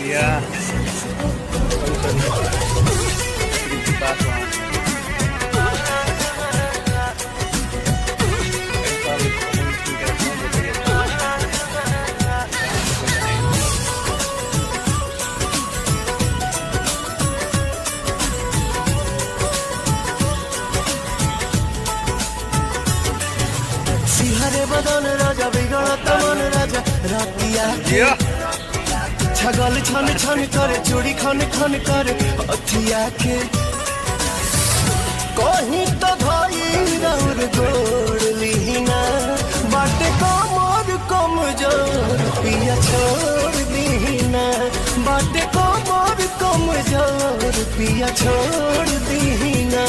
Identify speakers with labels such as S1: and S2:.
S1: dia aktivitas
S2: सिहरे बदन राजा बिगड़त मन राजा रातिया छगल छन छन करे चूड़ी खन खन करे अथिया के कहीं तो धई रौर गोड़ लीना बाटे कमर कमजोर पिया छोड़ दीना बाटे कमर कमजोर पिया छोड़ दीना।